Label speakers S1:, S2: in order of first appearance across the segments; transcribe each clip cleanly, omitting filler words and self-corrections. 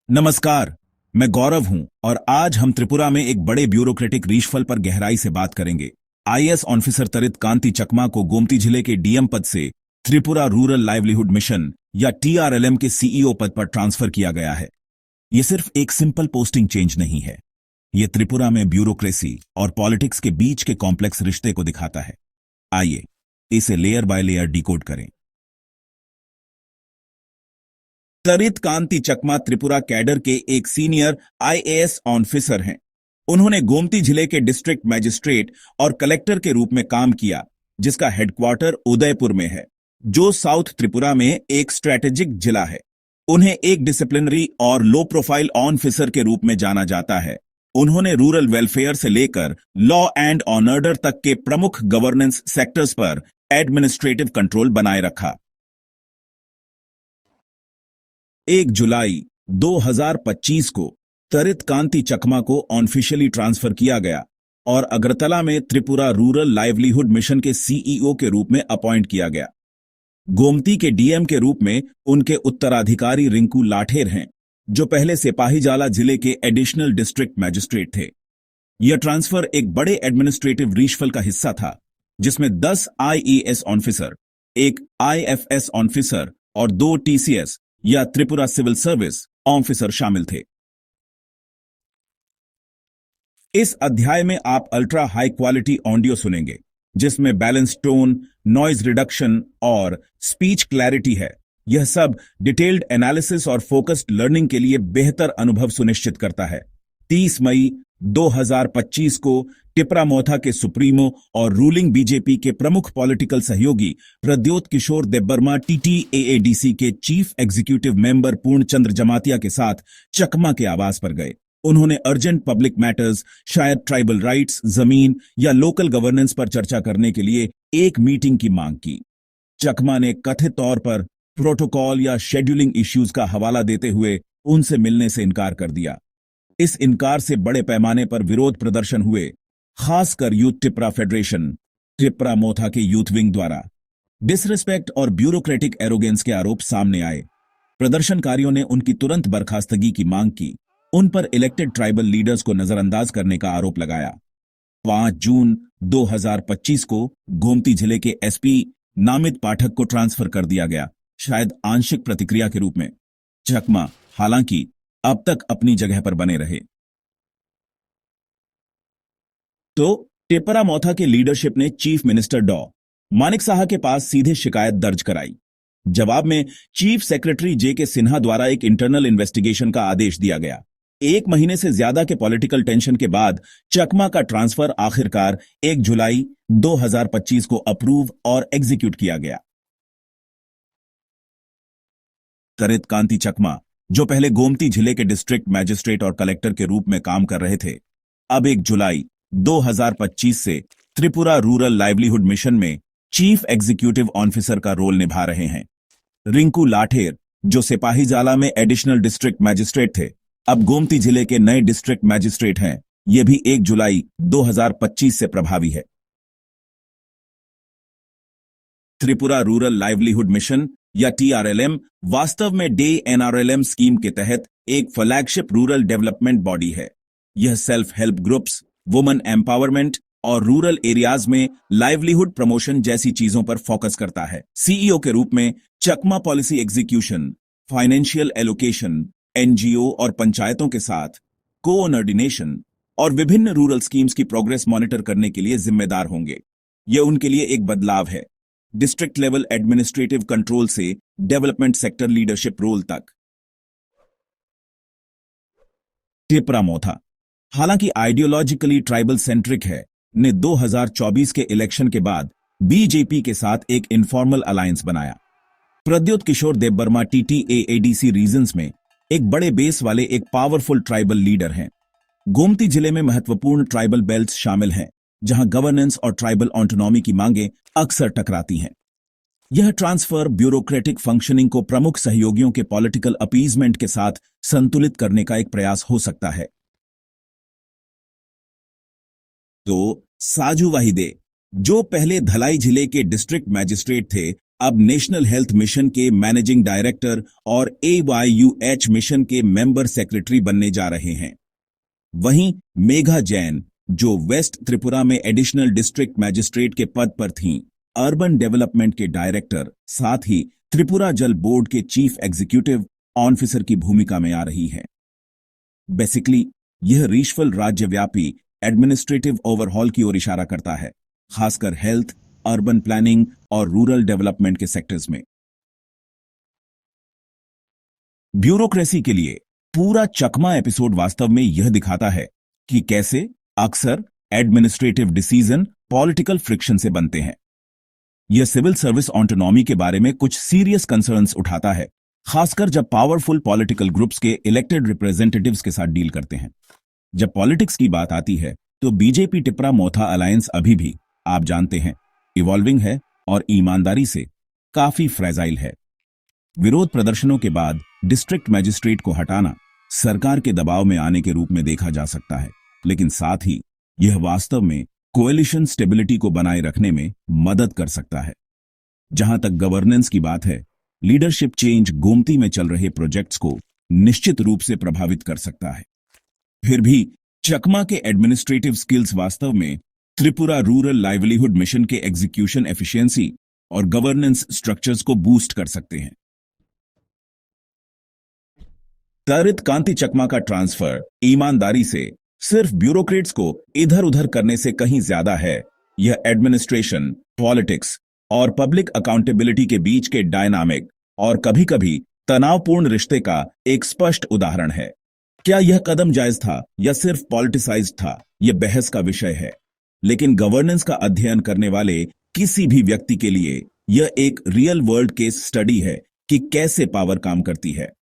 S1: नमस्कार। मैं गौरव हूं और आज हम त्रिपुरा में एक बड़े ब्यूरोक्रेटिक रीशफल पर गहराई से बात करेंगे। आईएएस ऑफिसर तरित कांति चकमा को गोमती जिले के डीएम पद से त्रिपुरा रूरल लाइवलीहुड मिशन या टीआरएलएम के सीईओ पद पर ट्रांसफर किया गया है। यह सिर्फ एक सिंपल पोस्टिंग चेंज नहीं है, यह त्रिपुरा में ब्यूरोक्रेसी और पॉलिटिक्स के बीच के कॉम्प्लेक्स रिश्ते को दिखाता है। आइए इसे लेयर बाय लेयर डिकोड करें। तरित कांति चकमा त्रिपुरा कैडर के एक सीनियर आईएएस ऑफिसर हैं। उन्होंने गोमती जिले के डिस्ट्रिक्ट मैजिस्ट्रेट और कलेक्टर के रूप में काम किया, जिसका हेडक्वार्टर उदयपुर में है, जो साउथ त्रिपुरा में एक स्ट्रेटेजिक जिला है। उन्हें एक डिसिप्लिनरी और लो प्रोफाइल ऑफिसर के रूप में जाना जाता है। उन्होंने रूरल वेलफेयर से लेकर लॉ एंड ऑर्डर तक के प्रमुख गवर्नेंस सेक्टर्स पर एडमिनिस्ट्रेटिव कंट्रोल बनाए रखा। 1 जुलाई 2025 को तरित कांति चकमा को ऑफिशियली ट्रांसफर किया गया और अगरतला में त्रिपुरा रूरल लाइवलीहुड मिशन के सीईओ के रूप में अपॉइंट किया गया। गोमती के डीएम के रूप में उनके उत्तराधिकारी रिंकू लाठेर हैं, जो पहले सिपाहीजाला जिले के एडिशनल डिस्ट्रिक्ट मैजिस्ट्रेट थे। यह ट्रांसफर एक बड़े एडमिनिस्ट्रेटिव रीशफल का हिस्सा था, जिसमें 10 आईएएस ऑफिसर, एक आईएफएस ऑफिसर और 2 टीसीएस या त्रिपुरा सिविल सर्विस ऑफिसर शामिल थे। इस अध्याय में आप अल्ट्रा हाई क्वालिटी ऑडियो सुनेंगे, जिसमें बैलेंस टोन, नॉइज रिडक्शन और स्पीच क्लैरिटी है। यह सब डिटेल्ड एनालिसिस और फोकस्ड लर्निंग के लिए बेहतर अनुभव सुनिश्चित करता है। 30 मई 2025 को टिपरा मोथा के सुप्रीमो और रूलिंग बीजेपी के प्रमुख पॉलिटिकल सहयोगी प्रद्योत किशोर देबबर्मा टीटीएएडीसी के चीफ एग्जीक्यूटिव मेंबर पूर्णचंद्र जमातिया के साथ चकमा के आवास पर गए। उन्होंने अर्जेंट पब्लिक मैटर्स, शायद ट्राइबल राइट्स, जमीन या लोकल गवर्नेंस पर चर्चा करने के लिए एक मीटिंग की मांग की। चकमा ने कथित तौर पर प्रोटोकॉल या शेड्यूलिंग इश्यूज का हवाला देते हुए उनसे मिलने से इनकार कर दिया। इस इनकार से बड़े पैमाने पर विरोध प्रदर्शन हुए, खासकर यूथ टिपरा फेडरेशन, टिपरा मोथा के यूथ विंग द्वारा। डिसरिस्पेक्ट और ब्यूरोक्रेटिक एरोगेंस के आरोप सामने आए। प्रदर्शनकारियों ने उनकी तुरंत बर्खास्तगी की मांग की। उन पर इलेक्टेड ट्राइबल लीडर्स को नजरअंदाज करने का आरोप लगाया। 5 जून 2025 को गोमती जिले के एसपी नामित पाठक को ट्रांसफर कर दिया गया, शायद आंशिक प्रतिक्रिया के रूप में। चकमा हालांकि अब तक अपनी जगह पर बने रहे। तो टिपरा मोथा के लीडरशिप ने चीफ मिनिस्टर डॉ मानिक साहा के पास सीधे शिकायत दर्ज कराई। जवाब में चीफ सेक्रेटरी जेके सिन्हा द्वारा एक इंटरनल इन्वेस्टिगेशन का आदेश दिया गया। 1 महीने से ज्यादा के पॉलिटिकल टेंशन के बाद चकमा का ट्रांसफर आखिरकार 1 जुलाई 2025 को अप्रूव और एग्जीक्यूट किया गया। तरित कांति चकमा, जो पहले गोमती जिले के डिस्ट्रिक्ट मैजिस्ट्रेट और कलेक्टर के रूप में काम कर रहे थे, अब 1 जुलाई 2025 से त्रिपुरा रूरल लाइवलीहुड मिशन में चीफ एग्जीक्यूटिव ऑफिसर का रोल निभा रहे हैं। रिंकू लाठेर, जो सिपाहीजाला में एडिशनल डिस्ट्रिक्ट मैजिस्ट्रेट थे, अब गोमती जिले के नए डिस्ट्रिक्ट मैजिस्ट्रेट हैं। यह भी 1 जुलाई 2025 से प्रभावी है। त्रिपुरा रूरल लाइवलीहुड मिशन या टीआरएलएम वास्तव में डे एनआरएलएम स्कीम के तहत एक फ्लैगशिप रूरल डेवलपमेंट बॉडी है। यह self help groups, women empowerment और रूरल एरियाज में लाइवलीहुड प्रमोशन जैसी चीजों पर फोकस करता है। सीईओ के रूप में Chakma policy execution, financial allocation, NGO और पंचायतों के साथ कोऑर्डिनेशन और विभिन्न रूरल स्कीम्स की प्रोग्रेस मॉनिटर करने के लिए जिम्मेदार होंगे। यह उनके लिए एक बदलाव है, डिस्ट्रिक्ट लेवल एडमिनिस्ट्रेटिव कंट्रोल से डेवलपमेंट सेक्टर लीडरशिप रोल तक। टिपरा मोथा, हालांकि आइडियोलॉजिकली ट्राइबल सेंट्रिक है, ने 2024 के इलेक्शन के बाद बीजेपी के साथ एक इनफॉर्मल अलायंस बनाया। प्रद्योत किशोर देबबर्मा टीटीएएडीसी रीजन्स में एक बड़े बेस वाले एक पावरफुल ट्राइबल लीडर हैं। गोमती जिले में महत्वपूर्ण ट्राइबल बेल्ट्स शामिल हैं, जहां गवर्नेंस और ट्राइबल ऑटोनॉमी की मांगें अक्सर टकराती हैं। यह ट्रांसफर ब्यूरोक्रेटिक फंक्शनिंग को प्रमुख सहयोगियों के पॉलिटिकल अपीजमेंट के साथ संतुलित करने का एक प्रयास हो सकता है। तो साजू वाहिदे, जो पहले धलाई जिले के डिस्ट्रिक्ट मैजिस्ट्रेट थे, अब नेशनल हेल्थ मिशन के मैनेजिंग डायरेक्टर और AYUH मिशन के मेंबर सेक्रेटरी बनने जा रहे हैं। वहीं मेघा जैन, जो वेस्ट त्रिपुरा में एडिशनल डिस्ट्रिक्ट मैजिस्ट्रेट के पद पर थीं, अर्बन डेवलपमेंट के डायरेक्टर, साथ ही त्रिपुरा जल बोर्ड के चीफ एग्जीक्यूटिव ऑफिसर की भूमिका में आ रही हैं। बेसिकली यह रीशफल राज्यव्यापी एडमिनिस्ट्रेटिव ओवरहॉल की ओर इशारा करता है, खासकर हेल्थ, अर्बन प्लानिंग और रूरल डेवलपमेंट के सेक्टर्स में। ब्यूरोक्रेसी के लिए पूरा चकमा एपिसोड वास्तव में यह दिखाता है कि कैसे अक्सर एडमिनिस्ट्रेटिव डिसीजन पॉलिटिकल फ्रिक्शन से बनते हैं। यह सिविल सर्विस ऑटोनॉमी के बारे में कुछ सीरियस कंसर्न्स उठाता है, खासकर जब पावरफुल पॉलिटिकल ग्रुप्स के इलेक्टेड रिप्रेजेंटेटिव्स के साथ डील करते हैं। जब पॉलिटिक्स की बात आती है तो बीजेपी टिपरा मोथा अलायंस अभी भी, आप जानते हैं, इवॉल्विंग है और ईमानदारी से काफी फ्रेजाइल है। विरोध प्रदर्शनों के बाद डिस्ट्रिक्ट मैजिस्ट्रेट को हटाना सरकार के दबाव में आने के रूप में देखा जा सकता है, लेकिन साथ ही यह वास्तव में कोएलिशन स्टेबिलिटी को बनाए रखने में मदद कर सकता है। जहां तक गवर्नेंस की बात है, लीडरशिप चेंज गोमती में चल रहे प्रोजेक्ट्स को निश्चित रूप से प्रभावित कर सकता है। फिर भी चकमा के एडमिनिस्ट्रेटिव स्किल्स वास्तव में त्रिपुरा रूरल लाइवलीहुड मिशन के एग्जीक्यूशन एफिशिएंसी और गवर्नेंस स्ट्रक्चर्स को बूस्ट कर सकते हैं। तरित कांति चकमा का ट्रांसफर ईमानदारी से सिर्फ ब्यूरोक्रेट्स को इधर उधर करने से कहीं ज्यादा है। यह एडमिनिस्ट्रेशन, पॉलिटिक्स और पब्लिक अकाउंटेबिलिटी के बीच के डायनामिक और कभी-कभी तनावपूर्ण रिश्ते का एक स्पष्ट उदाहरण है। क्या यह कदम जायज था या सिर्फ पॉलिटिसाइज्ड था, यह बहस का विषय है, लेकिन गवर्नेंस का अध्ययन करने वाले किसी भी व्यक्ति के लिए यह एक रियल वर्ल्ड केस स्टडी है कि कैसे पावर काम करती है।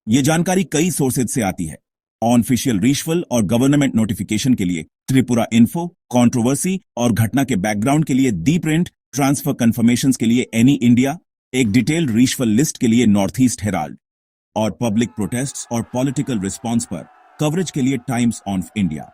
S1: यह जानकारी कई सोर्सेज से आती है। ऑनऑफिशियल रीशफल और गवर्नमेंट नोटिफिकेशन के लिए त्रिपुरा इन्फो, कंट्रोवर्सी और घटना के बैकग्राउंड के लिए दी प्रिंट, ट्रांसफर कंफर्मेशंस के लिए एनी इंडिया, एक डिटेल्ड रीशफल लिस्ट के लिए नॉर्थ ईस्ट हेराल्ड और पब्लिक प्रोटेस्ट्स और पॉलिटिकल रिस्पॉन्स पर कवरेज के लिए टाइम्स ऑफ इंडिया।